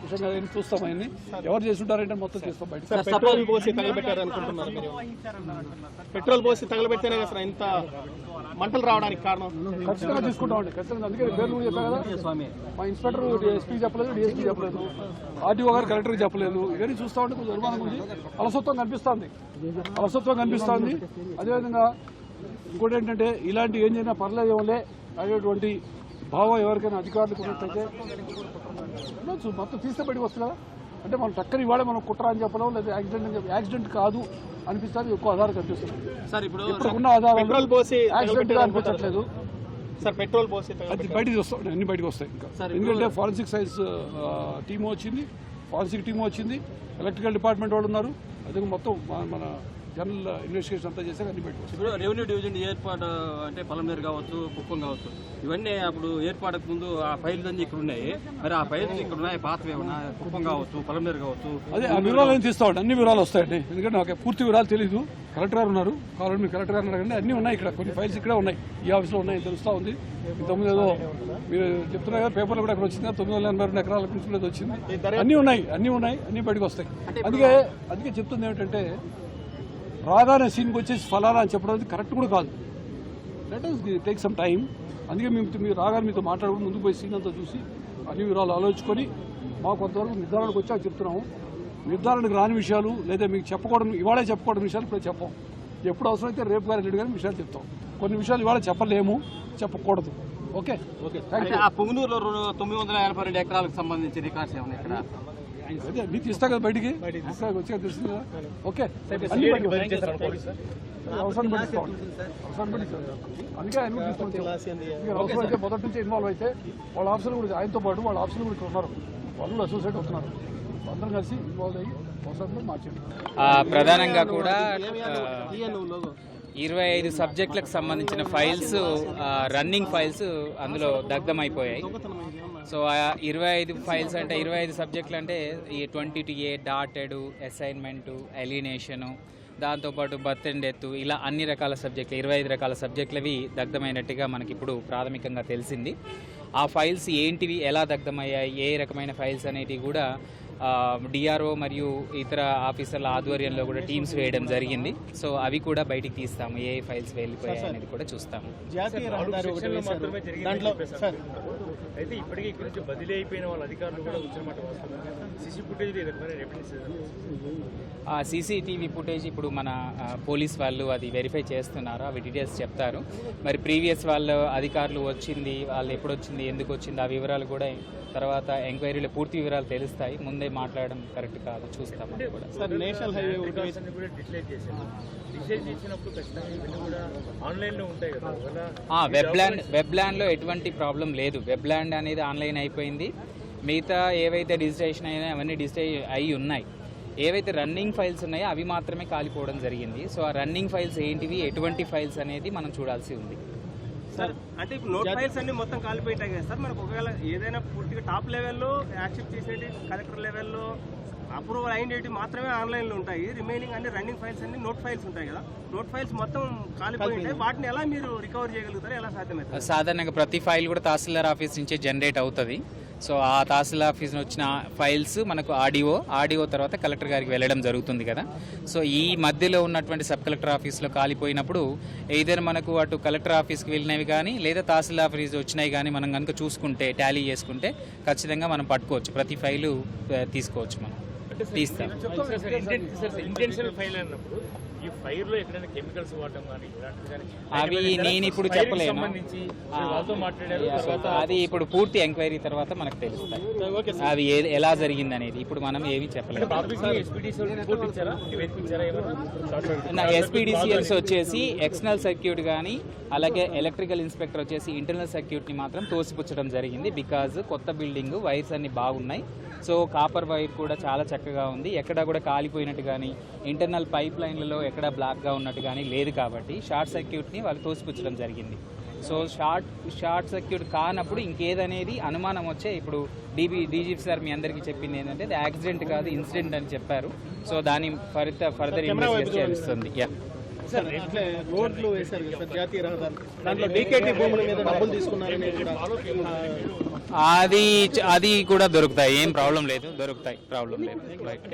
విషయంగా చూస్తాం. అవన్నీ ఎవరు చేస్తుంటారంటే మొత్తం చేస్తాం బయట. పెట్రోల్ పోసి తగలబెట్టారు అనుకుంటున్నారు. పెట్రోల్ పోసి తగలబెడితేనే కదా ఇంత మంటలు రావడానికి కారణం. ఖచ్చితంగా తీసుకుంటామండి, ఖచ్చితంగా. అందుకే పేర్లు కూడా చెప్పా కదా, మా ఇన్స్పెక్టర్ ఎస్పీ చెప్పలేదు, డిఎస్పీ చెప్పలేదు, ఆర్టీఓ గారు కలెక్టర్కి చెప్పలేదు. ఇవన్నీ చూస్తూ ఉంటే కొంచెం అనుమానం ఉంది. అలసత్వం కనిపిస్తుంది. అదేవిధంగా ఇంకోటి ఏంటంటే ఇలాంటి ఏం చేసినా పర్లేదేమోలే అనేటువంటి భావం ఎవరికైనా అధికారులకు ఉన్నట్టయితే మొత్తం తీస్తే బయటకు వస్తుంది కదా. అంటే మనం టక్కని ఇవాళ మనం కుట్ర అని చెప్పడం, లేదా యాక్సిడెంట్ అని చెప్పి యాక్సిడెంట్ కాదు అనిపిస్తుంది. ఎక్కువ ఆధారం కనిపిస్తుంది. ఇప్పుడున్న ఆధారాలు యాక్సిడెంట్ గా అనిపించట్లేదు. సార్ పెట్రోల్ పోసి అది బయటకు వస్తాయి, అన్ని బయటకు వస్తాయి. ఇంకా ఎందుకంటే ఫారెన్సిక్ సైన్స్ టీము వచ్చింది, ఫారెన్సిక్ టీము వచ్చింది, ఎలక్ట్రికల్ డిపార్ట్మెంట్ వాళ్ళు ఉన్నారు. అదే మొత్తం మన జనరల్ ఇన్వెస్టిగేషన్ అంతా చేశాక అన్ని బయటకు వస్తాయి. ఇప్పుడు రెవెన్యూ డివిజన్ ఏర్పాటు అంటే పలమనేరు కావచ్చు, కుప్పం కావచ్చు, ఇవన్నీ అప్పుడు ఏర్పాటుకు ముందు ఆ ఫైల్స్ అన్ని ఇక్కడ ఉన్నాయి. మరి ఆ ఫైల్స్ ఇక్కడ ఉన్నాయి, పాతవి ఏమన్నా కుప్పం కావచ్చు, పలమనేరు కావచ్చు. అదే ఆ వివరాలు ఏం తీస్తామండి, అన్ని వివరాలు వస్తాయండి. ఎందుకంటే నాకు పూర్తి వివరాలు తెలియదు. కలెక్టర్ గారు ఉన్నారు, కావాలని మీరు కలెక్టర్ గారు అడగండి. అన్నీ ఉన్నాయి ఇక్కడ, కొన్ని ఫైల్స్ ఇక్కడే ఉన్నాయి, ఈ ఆఫీస్లో ఉన్నాయి, తెలుస్తూ ఉంది. ఇంతకుముందు ఏదో మీరు చెప్తున్నారు కదా పేపర్లో కూడా అక్కడ వచ్చింది, 982 ఎకరాల గురించి ఏదో వచ్చింది. అన్నీ ఉన్నాయి, అన్నీ బయటకు వస్తాయి. అందుకే చెప్తుంది ఏమిటంటే రాగానే సీన్కి వచ్చేసి ఫలానా అని చెప్పడం అది కరెక్ట్ కూడా కాదు. Let us take some time. అందుకే మీరు రాగానే మీతో మాట్లాడుకుని ముందుకు పోయి సీన్ అంతా చూసి అన్ని వివరాలు ఆలోచించుకొని మాకు కొంతవరకు నిర్ధారణకు వచ్చాక చెప్తున్నాము. నిర్ధారణకు రాని విషయాలు లేదా మీకు ఇవాళే చెప్పుకోవడం విషయాలు ఇప్పుడు చెప్పం. ఎప్పుడు అవసరమైతే రేపు కానీ ఎల్లుండి కానీ విషయాలు చెప్తాం. కొన్ని విషయాలు ఇవాళ చెప్పలేము, చెప్పకూడదు. ఓకే. ఆ పొంగునూరులో 982 ఎకరాలకు సంబంధించి రికార్డ్స్ ఏమన్నా ఇక్కడ అదే మీకు ఇస్తా కదా బయటికి వచ్చాక తెలుస్తుంది కదా. ఓకే, అవసరం పెట్టుకోవాలి. అందుకే ఆయన అవసరమైతే మొదటి నుంచి ఇన్వాల్వ్ అయితే వాళ్ళ ఆఫీసులు కూడా ఆయనతో పాటు వాళ్ళ ఆఫీసులు కూడా ఇక్కడ ఉన్నారు, వాళ్ళు కూడా అసోసియేట్ అవుతున్నారు. అందరం కలిసి ఇన్వాల్వ్ అయ్యి అవసరంలో మార్చండి. ప్రధానంగా కూడా 25 సబ్జెక్టులకు సంబంధించిన ఫైల్స్ రన్నింగ్ ఫైల్స్ అందులో దగ్ధమైపోయాయి. సో ఆ 25 ఫైల్స్ అంటే 25 సబ్జెక్టులు అంటే ఈ 22A డాటెడ్, అసైన్మెంటు, ఎలినేషను, దాంతోపాటు బర్త్ అండ్ డెత్, ఇలా అన్ని రకాల సబ్జెక్టులు 25 రకాల సబ్జెక్టులవి దగ్ధమైనట్టుగా మనకి ఇప్పుడు ప్రాథమికంగా తెలిసింది. ఆ ఫైల్స్ ఏంటివి, ఎలా దగ్ధమయ్యాయి, ఏ రకమైన ఫైల్స్ అనేటివి కూడా డిఆర్ఓ మరియు ఇతర ఆఫీసర్ల ఆధ్వర్యంలో కూడా టీమ్స్ వేయడం జరిగింది. సో అవి కూడా బయటికి తీస్తాము, ఏ ఫైల్స్ వెళ్ళిపోయాయి అనేది కూడా చూస్తాము. మాత్రమే జరిగింది. అయితే ఇప్పటికీ ఇక్కడ నుంచి బదిలీ అయిపోయిన వాళ్ళ అధికారులు కూడా వచ్చినమాట వాస్తవం. సీసీ ఫుటేజ్ ఆ సీసీటీవీ ఫుటేజ్ ఇప్పుడు మన పోలీస్ వాళ్ళు అది వెరిఫై చేస్తున్నారు, అవి డీటెయిల్స్ చెప్తారు. మరి ప్రీవియస్ వాళ్ళ అధికారులు వచ్చింది, వాళ్ళు ఎప్పుడు వచ్చింది, ఎందుకు వచ్చింది, ఆ వివరాలు కూడా తర్వాత ఎంక్వైరీలో పూర్తి వివరాలు తెలుస్తాయి. ముందే మాట్లాడడం కరెక్ట్ కాదు, చూస్తాము కూడా. సార్, నేషనల్ హైవే కూడా డిస్లైట్ చేశారు. డిస్లైట్ చేసినప్పుడు ఖచ్చితంగా ఇవన్నీ కూడా ఆన్లైన్లో ఉంటాయి కదా. వెబ్లాండ్లో ఎటువంటి ప్రాబ్లం లేదు. వెబ్లాండ్ అనేది ఆన్లైన్ అయిపోయింది. మిగతా ఏవైతే డిజిటేషన్ అయినాయో అవన్నీ డిజిటైజ్ అయి ఉన్నాయి. ఏవైతే రన్నింగ్ ఫైల్స్ ఉన్నాయో అవి మాత్రమే కాలిపోవడం జరిగింది. సో ఆ రన్నింగ్ ఫైల్స్ ఏంటివి, ఎటువంటి ఫైల్స్ అనేది మనం చూడాల్సి ఉంది. సార్, అంటే ఇప్పుడు నోట్ ఫైల్స్ అన్ని మొత్తం కాలిపోయింటాయి కదా సార్. మనకు ఒకవేళ ఏదైనా పూర్తిగా టాప్ లెవెల్లో యాక్సెప్ట్ చేసేటి, కలెక్టర్ లెవెల్లో అప్రూవల్ అయినవి మాత్రమే ఆన్లైన్లో ఉంటాయి. రిమైనింగ్ అన్ని రన్నింగ్ ఫైల్స్ అన్ని నోట్ ఫైల్స్ ఉంటాయి కదా. నోట్ ఫైల్స్ మొత్తం కాలిపోయి ఉంటాయి. వాటిని ఎలా మీరు రికవర్ చేయగలుగుతారు, ఎలా సాధ్యమవుతుంది? సాధారణంగా ప్రతి ఫైల్ కూడా తహసీల్దార్ ఆఫీస్ నుంచే జనరేట్ అవుతుంది. సో ఆ తహసీల్ ఆఫీస్ వచ్చిన ఫైల్స్ మనకు ఆడియో తర్వాత కలెక్టర్ గారికి వెళ్ళడం జరుగుతుంది కదా. సో ఈ మధ్యలో ఉన్నటువంటి సబ్ కలెక్టర్ ఆఫీస్లో కాలిపోయినప్పుడు ఏదైనా మనకు అటు కలెక్టర్ ఆఫీస్కి వెళ్ళినవి కానీ లేదా తహసీల్ ఆఫీస్ వచ్చినవి కానీ మనం కనుక చూసుకుంటే, టాలీ చేసుకుంటే ఖచ్చితంగా మనం పట్టుకోవచ్చు. ప్రతి ఫైలు తీసుకోవచ్చు, మనం తీస్తాం. ఇంటెన్షనల్ ఫైల్ అన్నప్పుడు ఈ ఫైర్ లో ఎక్కడైనా కెమికల్స్ వాడడం కానీ ఇలాంటివి కానీ అవి నేను ఇప్పుడు చెప్పలేను. సంబంధించి వాళ్ళతో మాట్లాడారు. అది ఇప్పుడు పూర్తి ఎంక్వైరీ తర్వాత మనకు తెలుస్తాయి అది ఎలా జరిగింది అనేది. ఇప్పుడు మనం ఏమీ చెప్పలేము. ఎస్పీడీసీఎల్స్ వచ్చేసి ఎక్స్టర్నల్ సర్క్యూట్ కానీ అలాగే ఎలక్ట్రికల్ ఇన్స్పెక్టర్ వచ్చేసి ఇంటర్నల్ సర్క్యూట్ని మాత్రం తోసిపుచ్చడం జరిగింది. బికాజ్ కొత్త బిల్డింగ్, వైర్స్ అన్ని బాగున్నాయి. సో కాపర్ వైర్ కూడా చాలా చక్కగా ఉంది. ఎక్కడా కూడా కాలిపోయినట్టు కానీ ఇంటర్నల్ పైప్ లైన్లలో ఎక్కడ బ్లాక్గా ఉన్నట్టు కానీ లేదు. కాబట్టి షార్ట్ సర్క్యూట్ని వాళ్ళు తోసిపుచ్చడం జరిగింది. సో షార్ట్ సర్క్యూట్ కానప్పుడు ఇంకేదనేది అనుమానం వచ్చే ఇప్పుడు డీజీపీ సార్ మీ అందరికీ చెప్పింది ఏంటంటే అది యాక్సిడెంట్ కాదు, ఇన్సిడెంట్ అని చెప్పారు. సో దాని ఫర్దర్ ఇన్వెస్టిగేషన్ చేస్తుంది. రోడ్లు వేశారు కదా సార్, జాతీయ రహదారులు, దాంట్లో డీకేటీ భూముల మీద డబ్బులు తీసుకున్నారని కూడా అది కూడా దొరుకుతాయి, ఏం ప్రాబ్లం లేదు, దొరుకుతాయి, ప్రాబ్లం లేదు. రైట్.